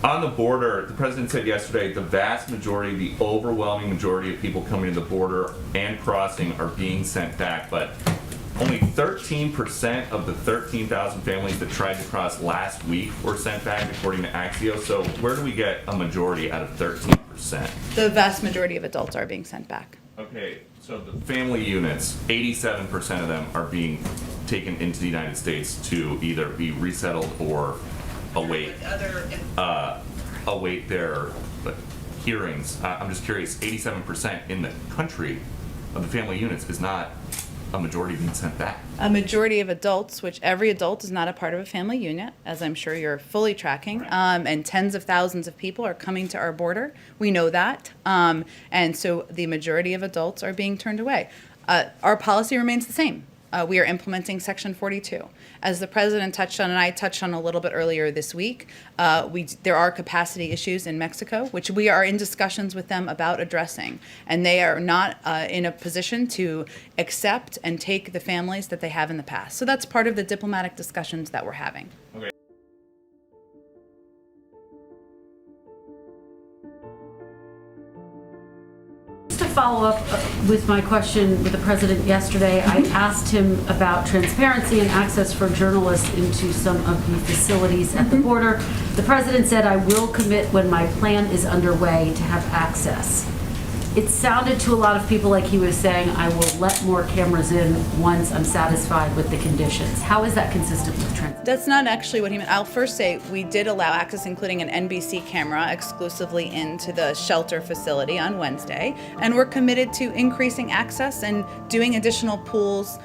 On the border, the president said yesterday the vast majority, the overwhelming majority of people coming to the border and crossing are being sent back, but only 13% of the 13,000 families that tried to cross last week were sent back, according to Axios. So where do we get a majority out of 13%? The vast majority of adults are being sent back. Okay, so the family units, 87% of them are being taken into the United States to either be resettled or await their hearings. I'm just curious, 87% in the country of the family units is not a majority being sent back. A majority of adults, which every adult is not a part of a family unit, as I'm sure you're fully tracking, and tens of thousands of people are coming to our border. We know that. And so the majority of adults are being turned away. Our policy remains the same. We are implementing Section 42. As the president touched on, and I touched on a little bit earlier this week, there are capacity issues in Mexico, which we are in discussions with them about addressing. And they are not in a position to accept and take the families that they have in the past. So that's part of the diplomatic discussions that we're having. Okay. To follow up with my question with the president yesterday, I asked him about transparency and access for journalists into some of the facilities at the border. The president said, "I will commit when my plan is underway to have access." It sounded to a lot of people like he was saying, "I will let more cameras in once I'm satisfied with the conditions." How is that consistent with transparency? That's not actually what he meant. I'll first say we did allow access, including an NBC camera, exclusively into the shelter facility on Wednesday. And we're committed to increasing access and doing additional pools,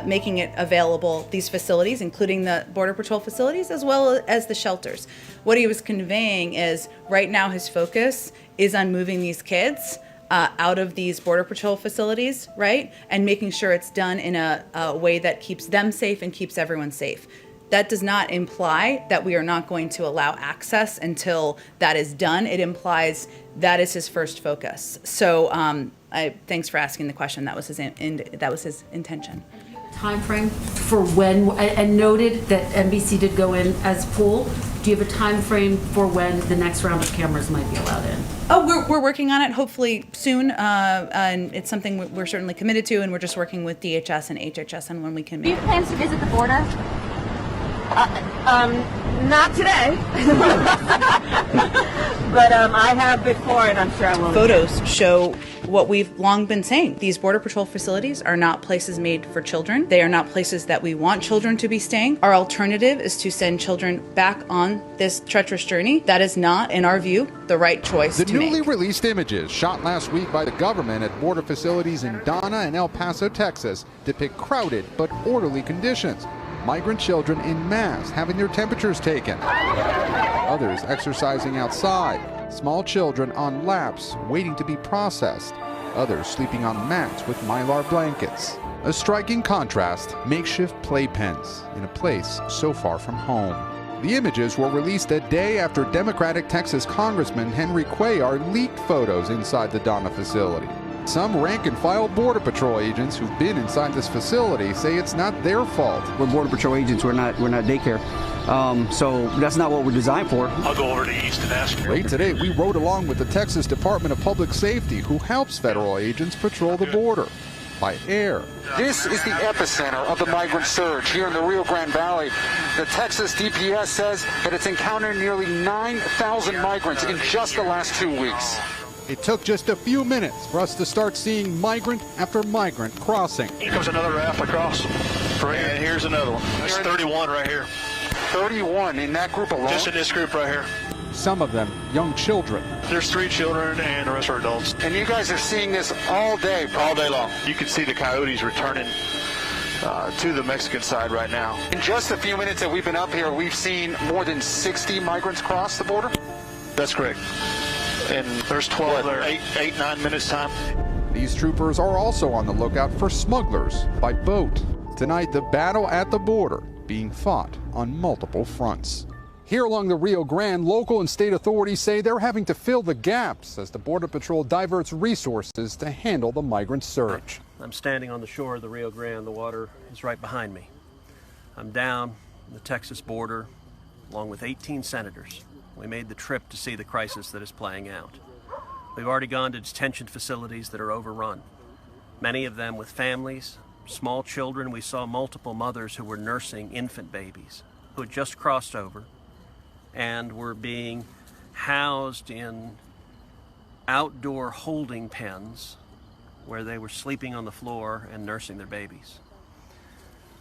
making it available, these facilities, including the Border Patrol facilities, as well as the shelters. What he was conveying is right now his focus is on moving these kids out of these Border Patrol facilities, right? And making sure it's done in a way that keeps them safe and keeps everyone safe. That does not imply that we are not going to allow access until that is done. It implies that is his first focus. So thanks for asking the question. That was his intention. Time frame for when, and noted that NBC did go in as pool. Do you have a time frame for when the next round of cameras might be allowed in? Oh, we're working on it, hopefully soon, and it's something we're certainly committed to, and we're just working with DHS and HHS on when we can Do you make have plans to visit the border? Not today. But I have before, and I'm sure I will. Photos show what we've long been saying. These Border Patrol facilities are not places made for children. They are not places that we want children to be staying. Our alternative is to send children back on this treacherous journey. That is not, in our view, the right choice to make. The newly released images shot last week by the government at border facilities in Donna and El Paso, Texas, depict crowded but orderly conditions. Migrant children in mass having their temperatures taken. Others exercising outside. Small children on laps waiting to be processed. Others sleeping on mats with Mylar blankets. A striking contrast, makeshift playpens in a place so far from home. The images were released a day after Democratic Texas Congressman Henry Cuellar leaked photos inside the Donna facility. Some rank-and-file Border Patrol agents who've been inside this facility say it's not their fault. We're Border Patrol agents, we're not daycare. So that's not what we're designed for. I'll go over to East and ask you. Late today, we rode along with the Texas Department of Public Safety, who helps federal agents patrol the border by air. This is the epicenter of the migrant surge here in the Rio Grande Valley. The Texas DPS says that it's encountered nearly 9,000 migrants in just the last 2 weeks. It took just a few minutes for us to start seeing migrant after migrant crossing. Here comes another raft across. And here's another one. There's 31 right here. 31 in that group alone? Just in this group right here. Some of them young children. There's 3 children and the rest are adults. And you guys are seeing this all day? All day long. You can see the coyotes returning to the Mexican side right now. In just a few minutes that we've been up here, we've seen more than 60 migrants cross the border? That's correct. And there's 12 there, 8-9 minutes time. These troopers are also on the lookout for smugglers by boat. Tonight, the battle at the border being fought on multiple fronts. Here along the Rio Grande, local and state authorities say they're having to fill the gaps as the Border Patrol diverts resources to handle the migrant surge. I'm standing on the shore of the Rio Grande. The water is right behind me. I'm down the Texas border along with 18 senators We made the trip to see the crisis that is playing out. We've already gone to detention facilities that are overrun, many of them with families, small children. We saw multiple mothers who were nursing infant babies who had just crossed over and were being housed in outdoor holding pens where they were sleeping on the floor and nursing their babies.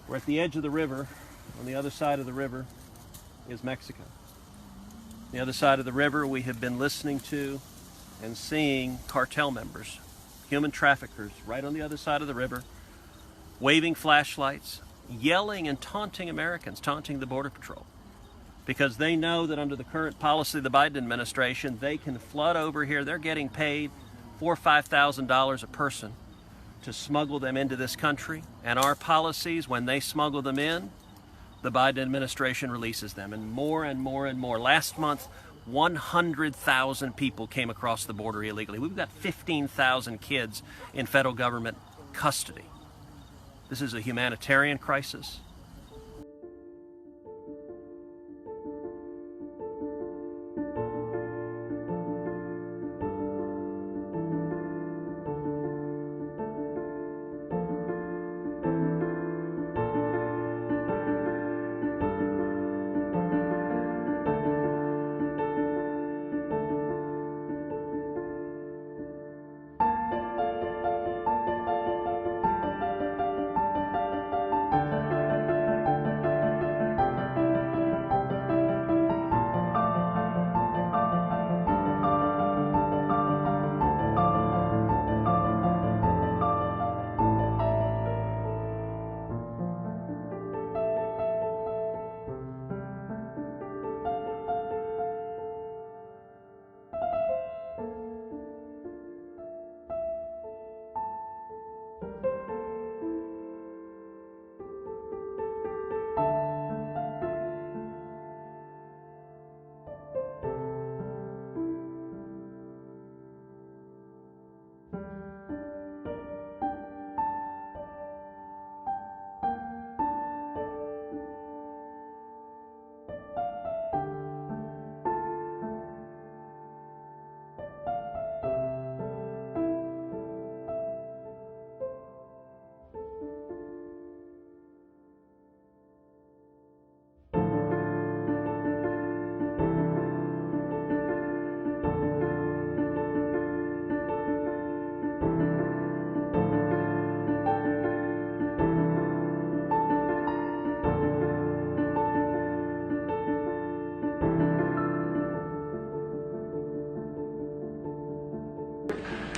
We're at the edge of the river. On the other side of the river is Mexico. On the other side of the river, we have been listening to and seeing cartel members, human traffickers, right on the other side of the river, waving flashlights, yelling and taunting Americans, taunting the Border Patrol, because they know that under the current policy of the Biden administration, they can flood over here. They're getting paid $4,000 or $5,000 a person to smuggle them into this country. And our policies, when they smuggle them in, the Biden administration releases them, and more and more and more. Last month, 100,000 people came across the border illegally. We've got 15,000 kids in federal government custody. This is a humanitarian crisis.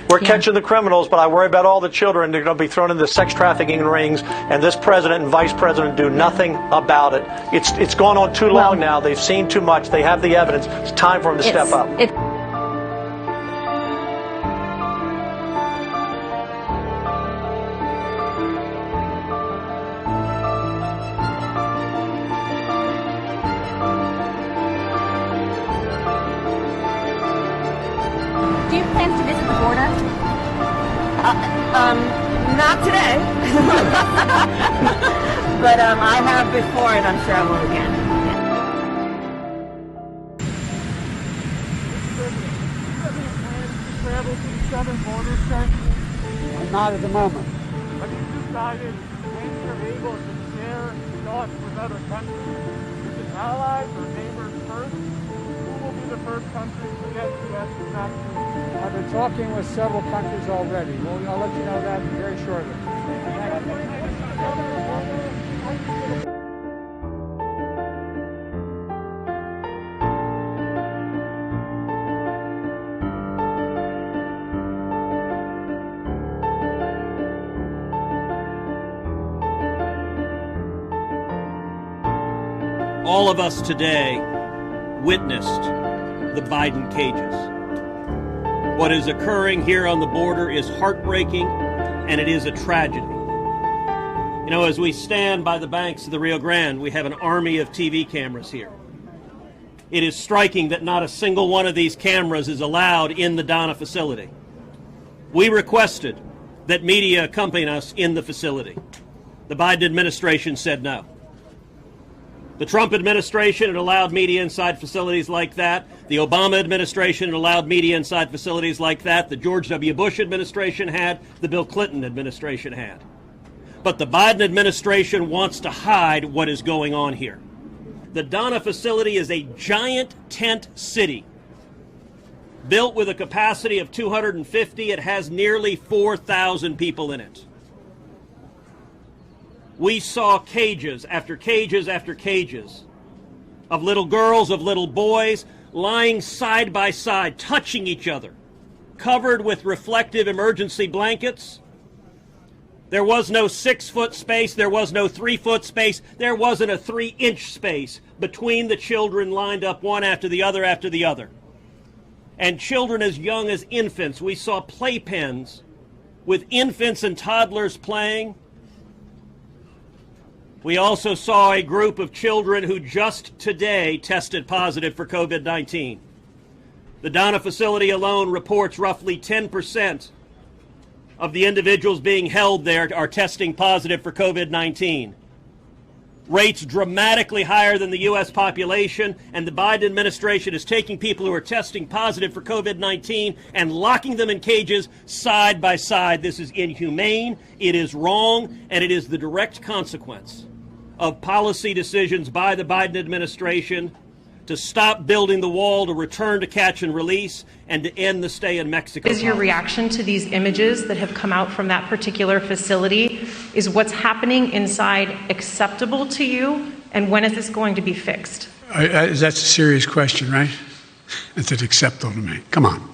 We're catching the criminals, but I worry about all the children. They're going to be thrown into sex trafficking rings, and this president and vice president do nothing about it. It's gone on too long now. They've seen too much. They have the evidence. It's time for them to step up. Do you plan to visit the border? Not today. But I have before, and I'm sure I will again. Travel to the southern border, sir? Not at the moment. Have you decided when you're able to share thoughts with other countries? Is it allies or neighbors first? Who will be the first country to get U.S. vaccine? I've been talking with several countries already. Well, I'll let you know that very shortly. All of us today witnessed the Biden cages. What is occurring here on the border is heartbreaking, and it is a tragedy. You know, as we stand by the banks of the Rio Grande, we have an army of TV cameras here. It is striking that not a single one of these cameras is allowed in the Donna facility. We requested that media accompany us in the facility. The Biden administration said no. The Trump administration had allowed media inside facilities like that. The Obama administration had allowed media inside facilities like that. The George W. Bush administration had. The Bill Clinton administration had. But the Biden administration wants to hide what is going on here. The Donna facility is a giant tent city. Built with a capacity of 250, it has nearly 4,000 people in it. We saw cages after cages after cages of little girls, of little boys, lying side by side, touching each other, covered with reflective emergency blankets. There was no 6-foot space, there was no 3-foot space, there wasn't a 3-inch space between the children lined up one after the other after the other. And children as young as infants, we saw playpens with infants and toddlers playing. We also saw a group of children who just today tested positive for COVID-19. The Donna facility alone reports roughly 10% of the individuals being held there are testing positive for COVID-19. Rates dramatically higher than the U.S. population, and the Biden administration is taking people who are testing positive for COVID-19 and locking them in cages side by side. This is inhumane, it is wrong, and it is the direct consequence of policy decisions by the Biden administration to stop building the wall, to return to catch and release, and to end the stay in Mexico. Is your reaction to these images that have come out from that particular facility? Is what's happening inside acceptable to you? And when is this going to be fixed? That's a serious question, right? Is it acceptable to me? Come on.